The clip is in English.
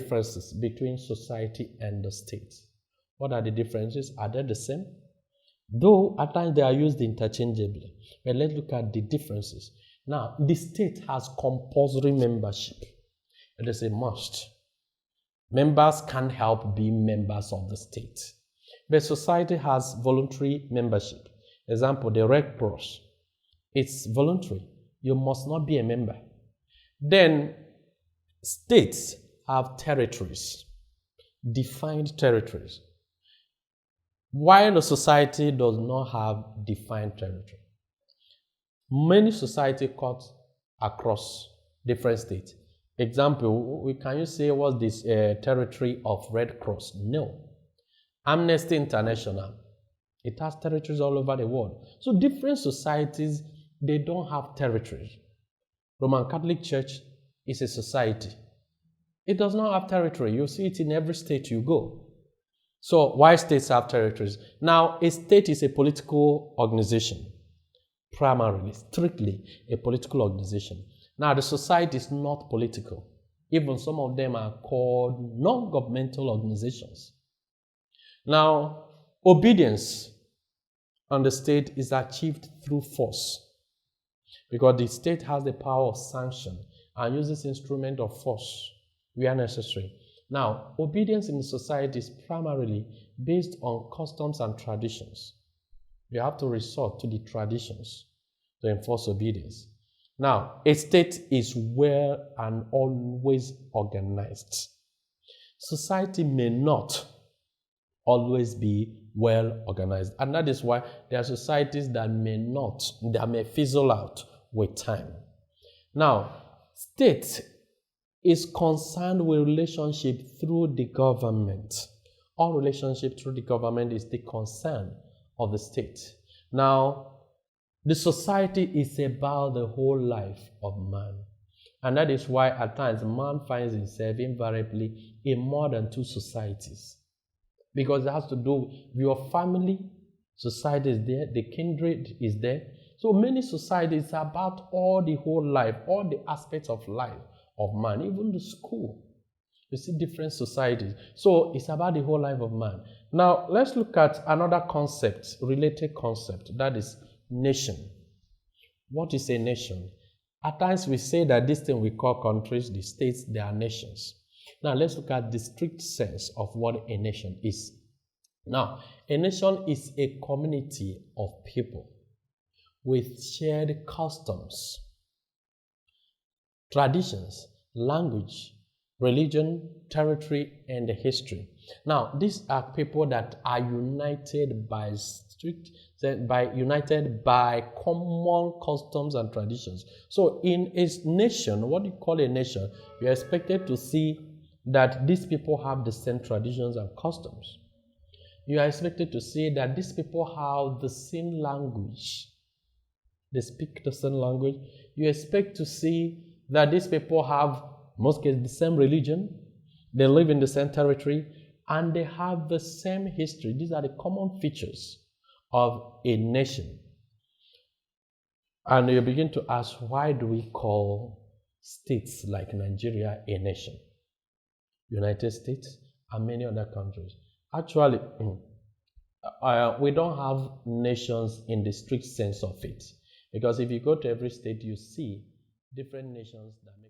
differences between society and the state. What are the differences? Are they the same? Though at times they are used interchangeably. But let's look at the differences. Now, the state has compulsory membership. It is a must. Members can't help being members of the state. But society has voluntary membership. Example, the Red Cross. It's voluntary. You must not be a member. Then, states have territories, defined territories, while the society does not have defined territory. Many society cut across different states. Example, can you say what's this territory of Red Cross? No. Amnesty International, it has territories all over the world. So different societies, they don't have territories. Roman Catholic Church is a society. It does not have territory. You see it in every state you go. So why states have territories? Now, a state is a political organization, primarily, strictly a political organization. Now, the society is not political. Even some of them are called non-governmental organizations. Now, obedience on the state is achieved through force, because the state has the power of sanction and uses instrument of force where necessary. Now, obedience in society is primarily based on customs and traditions. You have to resort to the traditions to enforce obedience. Now, a state is well and always organized. Society may not always be well organized, and that is why there are societies that may fizzle out with time. Now, state is concerned with relationship through the government. All relationship through the government is the concern of the state. Now, the society is about the whole life of man. And that is why at times man finds himself invariably in more than two societies. Because it has to do with your family, society is there, the kindred is there. So many societies are about all the whole life, all the aspects of life of man, even the school. You see different societies. So it's about the whole life of man. Now, let's look at another concept, related concept, that is nation. What is a nation? At times we say that this thing we call countries, the states, they are nations. Now, let's look at the strict sense of what a nation is. Now, a nation is a community of people with shared customs, traditions, language, religion, territory, and history. Now, these are people that are united by common customs and traditions. So, in a nation, what you call a nation, you're expected to see that these people have the same traditions and customs. You are expected to see that these people have the same language. They speak the same language. You expect to see that these people have, in most cases, the same religion. They live in the same territory, and they have the same history. These are the common features of a nation. And you begin to ask, why do we call states like Nigeria a nation? United States and many other countries. Actually, we don't have nations in the strict sense of it. Because if you go to every state, you see different nations that make